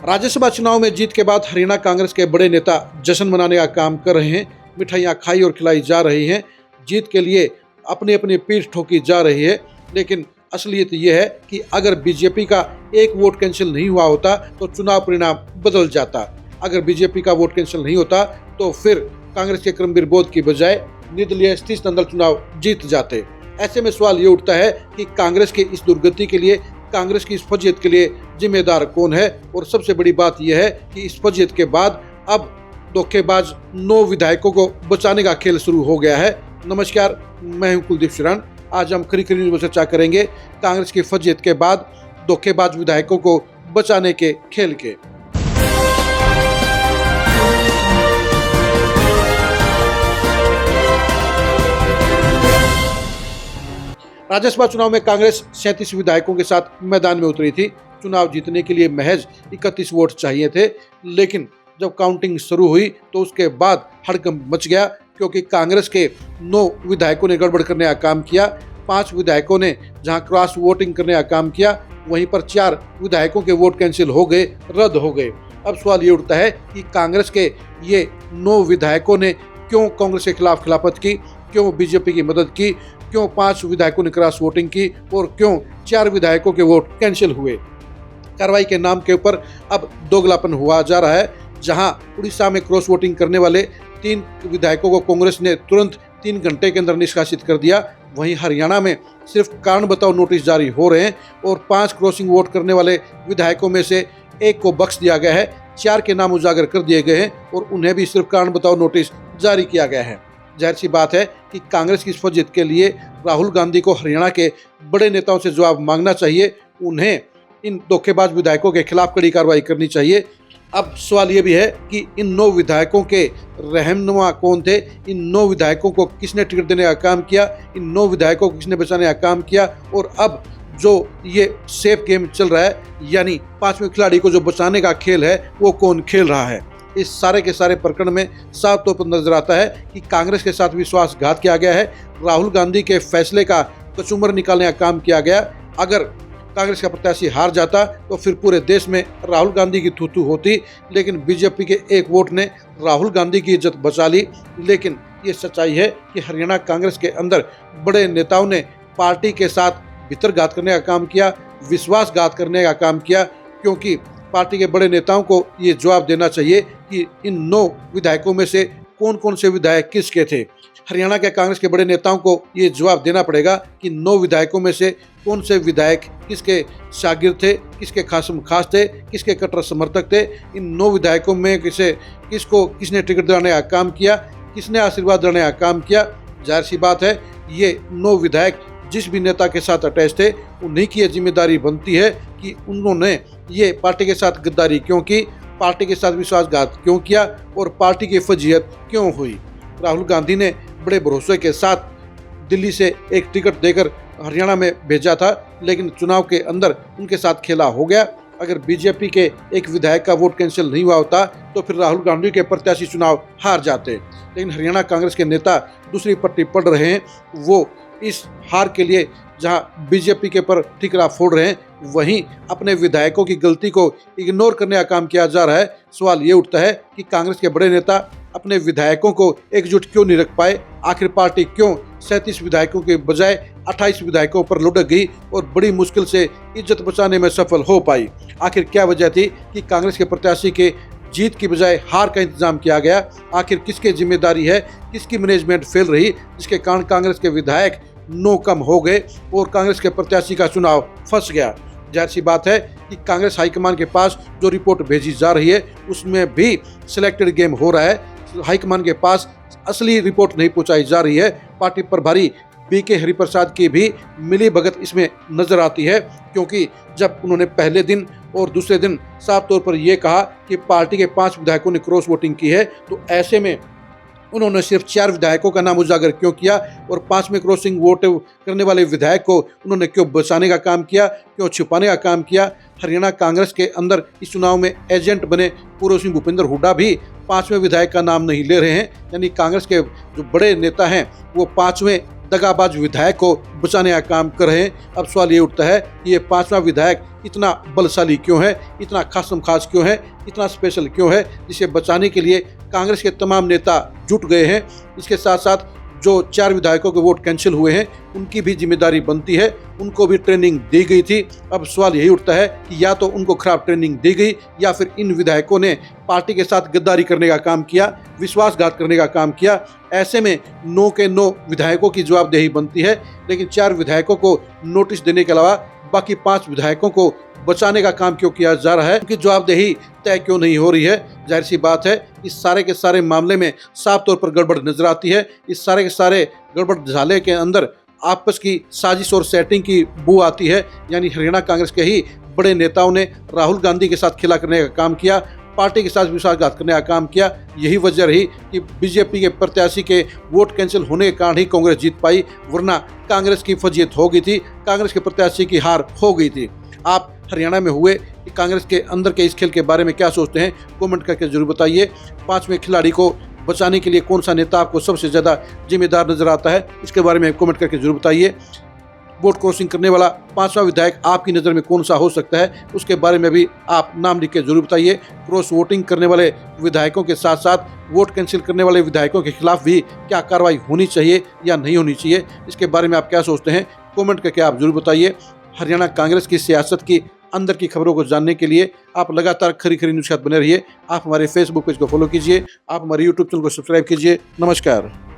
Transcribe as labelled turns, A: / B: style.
A: राज्यसभा चुनाव में जीत के बाद हरियाणा कांग्रेस के बड़े नेता जश्न मनाने का काम कर रहे हैं। मिठाइयाँ खाई और खिलाई जा रही हैं। जीत के लिए अपनी अपनी पीठ ठोकी जा रही है। लेकिन असलियत यह है कि अगर बीजेपी का एक वोट कैंसिल नहीं हुआ होता तो चुनाव परिणाम बदल जाता। अगर बीजेपी का वोट कैंसिल नहीं होता तो फिर कांग्रेस के क्रमवीर बोध की बजाय निर्दलीय सतीश नंदल चुनाव जीत जाते। ऐसे में सवाल ये उठता है कि कांग्रेस की इस दुर्गति के लिए, कांग्रेस की इस फजीयत के लिए जिम्मेदार कौन है। और सबसे बड़ी बात यह है कि इस फजीयत के बाद अब धोखेबाज 9 विधायकों को बचाने का खेल शुरू हो गया है। नमस्कार, मैं हूं कुलदीप शिरान। आज हम खरी न्यूज में चर्चा करेंगे कांग्रेस की फजीयत के बाद धोखेबाज विधायकों को बचाने के खेल के। राज्यसभा चुनाव में कांग्रेस 37 विधायकों के साथ मैदान में उतरी थी। चुनाव जीतने के लिए महज 31 वोट चाहिए थे। लेकिन जब काउंटिंग शुरू हुई तो उसके बाद हड़कंप मच गया, क्योंकि कांग्रेस के 9 विधायकों ने गड़बड़ करने का काम किया। 5 विधायकों ने जहां क्रॉस वोटिंग करने का काम किया, वहीं पर 4 विधायकों के वोट कैंसिल हो गए, रद्द हो गए। अब सवाल ये उठता है कि कांग्रेस के ये 9 विधायकों ने क्यों कांग्रेस के खिलाफ खिलाफत की, क्यों बीजेपी की मदद की, क्यों 5 विधायकों ने क्रॉस वोटिंग की और क्यों 4 विधायकों के वोट कैंसिल हुए। कार्रवाई के नाम के ऊपर अब दोगलापन हुआ जा रहा है। जहां उड़ीसा में क्रॉस वोटिंग करने वाले 3 विधायकों को कांग्रेस ने तुरंत 3 घंटे के अंदर निष्कासित कर दिया, वहीं हरियाणा में सिर्फ कारण बताओ नोटिस जारी हो रहे हैं और 5 क्रॉसिंग वोट करने वाले विधायकों में से 1 को बख्श दिया गया है। 4 के नाम उजागर कर दिए गए हैं और उन्हें भी सिर्फ कारण बताओ नोटिस जारी किया गया है। जाहिर सी बात है कि कांग्रेस की इस फजीयत के लिए राहुल गांधी को हरियाणा के बड़े नेताओं से जवाब मांगना चाहिए। उन्हें इन धोखेबाज विधायकों के खिलाफ कड़ी कार्रवाई करनी चाहिए। अब सवाल ये भी है कि इन 9 विधायकों के रहनुमा कौन थे, इन 9 विधायकों को किसने टिकट देने का काम किया, इन 9 विधायकों को किसने बचाने का काम किया, और अब जो ये सेफ गेम चल रहा है, यानी 5वें खिलाड़ी को जो बचाने का खेल है, वो कौन खेल रहा है। इस सारे के सारे प्रकरण में साफ तौर पर नजर आता है कि कांग्रेस के साथ विश्वासघात किया गया है। राहुल गांधी के फैसले का कचूमर निकालने का काम किया गया। अगर कांग्रेस का प्रत्याशी हार जाता तो फिर पूरे देश में राहुल गांधी की थू-थू होती। लेकिन बीजेपी के 1 वोट ने राहुल गांधी की इज्जत बचा ली। लेकिन ये सच्चाई है कि हरियाणा कांग्रेस के अंदर बड़े नेताओं ने पार्टी के साथ भितरघात करने का काम किया, विश्वासघात करने का काम किया, क्योंकि पार्टी के बड़े नेताओं को ये जवाब देना चाहिए कि इन 9 विधायकों में से कौन कौन से विधायक किसके थे। हरियाणा के कांग्रेस के बड़े नेताओं को ये जवाब देना पड़ेगा कि 9 विधायकों में से कौन से विधायक किसके शागिर्द थे, किसके खासम खास थे, किसके कट्टर समर्थक थे। इन 9 विधायकों में किसको किसने टिकट दिलाने का काम किया, किसने आशीर्वाद दिलाने का काम किया। जाहिर सी बात है ये 9 विधायक जिस भी नेता के साथ अटैच थे, उन्हीं की जिम्मेदारी बनती है कि उन्होंने ये पार्टी के साथ गद्दारी क्यों की, पार्टी के साथ विश्वासघात क्यों किया और पार्टी की फजीयत क्यों हुई। राहुल गांधी ने बड़े भरोसे के साथ दिल्ली से एक टिकट देकर हरियाणा में भेजा था, लेकिन चुनाव के अंदर उनके साथ खेला हो गया। अगर बीजेपी के एक विधायक का वोट कैंसिल नहीं हुआ होता तो फिर राहुल गांधी के प्रत्याशी चुनाव हार जाते। लेकिन हरियाणा कांग्रेस के नेता दूसरी पट्टी पढ़ रहे हैं। वो इस हार के लिए जहां बीजेपी के पर ठिकरा फोड़ रहे हैं, वहीं अपने विधायकों की गलती को इग्नोर करने का काम किया जा रहा है। सवाल ये उठता है कि कांग्रेस के बड़े नेता अपने विधायकों को एकजुट क्यों नहीं रख पाए। आखिर पार्टी क्यों 37 विधायकों के बजाय 28 विधायकों पर लुढ़क गई और बड़ी मुश्किल से इज्जत बचाने में सफल हो पाई। आखिर क्या वजह थी कि कांग्रेस के प्रत्याशी के जीत की बजाय हार का इंतजाम किया गया। आखिर किसकी जिम्मेदारी है, किसकी मैनेजमेंट फेल रही, जिसके कारण कांग्रेस के विधायक 9 कम हो गए और कांग्रेस के प्रत्याशी का चुनाव फंस गया। जाहिर सी बात है कि कांग्रेस हाईकमान के पास जो रिपोर्ट भेजी जा रही है उसमें भी सिलेक्टेड गेम हो रहा है। हाईकमान के पास असली रिपोर्ट नहीं पहुंचाई जा रही है। पार्टी प्रभारी बीके हरिप्रसाद की भी मिली भगत इसमें नजर आती है, क्योंकि जब उन्होंने पहले दिन और दूसरे दिन साफ तौर पर यह कहा कि पार्टी के 5 विधायकों ने क्रॉस वोटिंग की है, तो ऐसे में उन्होंने सिर्फ 4 विधायकों का नाम उजागर क्यों किया और 5वें क्रॉसिंग वोट करने वाले विधायक को उन्होंने क्यों बचाने का काम किया, क्यों छुपाने का काम किया। हरियाणा कांग्रेस के अंदर इस चुनाव में एजेंट बने पूर्व सिंह भूपेंद्र हुड्डा भी 5वें विधायक का नाम नहीं ले रहे हैं। यानी कांग्रेस के जो बड़े नेता हैं वो 5वें दगाबाज विधायक को बचाने का काम कर रहे हैं। अब सवाल ये उठता है कि ये 5वां विधायक इतना बलशाली क्यों है, इतना खासम खास क्यों है, इतना स्पेशल क्यों है, जिसे बचाने के लिए कांग्रेस के तमाम नेता जुट गए हैं। इसके साथ साथ जो 4 विधायकों के वोट कैंसिल हुए हैं उनकी भी जिम्मेदारी बनती है, उनको भी ट्रेनिंग दी गई थी। अब सवाल यही उठता है कि या तो उनको खराब ट्रेनिंग दी गई या फिर इन विधायकों ने पार्टी के साथ गद्दारी करने का काम किया, विश्वासघात करने का काम किया। ऐसे में 9 के 9 विधायकों की जवाबदेही बनती है, लेकिन 4 विधायकों को नोटिस देने के अलावा बाकी 5 विधायकों को बचाने का काम क्यों किया जा रहा है, उनकी जवाबदेही तय क्यों नहीं हो रही है। जाहिर सी बात है इस सारे के सारे मामले में साफ तौर पर गड़बड़ नजर आती है। इस सारे के सारे गड़बड़ झाले के अंदर आपस की साजिश और सेटिंग की बू आती है। यानी हरियाणा कांग्रेस के ही बड़े नेताओं ने राहुल गांधी के साथ खिला करने का काम किया, पार्टी के साथ विश्वासघात करने का काम किया। यही वजह रही कि बीजेपी के प्रत्याशी के वोट कैंसिल होने के कारण ही कांग्रेस जीत पाई, वरना कांग्रेस की फजीयत हो गई थी, कांग्रेस के प्रत्याशी की हार हो गई थी। आप हरियाणा में हुए कांग्रेस के अंदर के इस खेल के बारे में क्या सोचते हैं, कमेंट करके जरूर बताइए। 5वें खिलाड़ी को बचाने के लिए कौन सा नेता आपको सबसे ज़्यादा जिम्मेदार नजर आता है, इसके बारे में कमेंट करके जरूर बताइए। वोट क्रॉसिंग करने वाला 5वां विधायक आपकी नज़र में कौन सा हो सकता है, उसके बारे में भी आप नाम लिख के जरूर बताइए। क्रॉस वोटिंग करने वाले विधायकों के साथ साथ वोट कैंसिल करने वाले विधायकों के खिलाफ भी क्या कार्रवाई होनी चाहिए या नहीं होनी चाहिए, इसके बारे में आप क्या सोचते हैं, कमेंट करके आप जरूर बताइए। हरियाणा कांग्रेस की सियासत की अंदर की खबरों को जानने के लिए आप लगातार खरी खरी न्यूज़ के साथ बने रहिए। आप हमारे फेसबुक पेज को फॉलो कीजिए, आप हमारे यूट्यूब चैनल को सब्सक्राइब कीजिए। नमस्कार।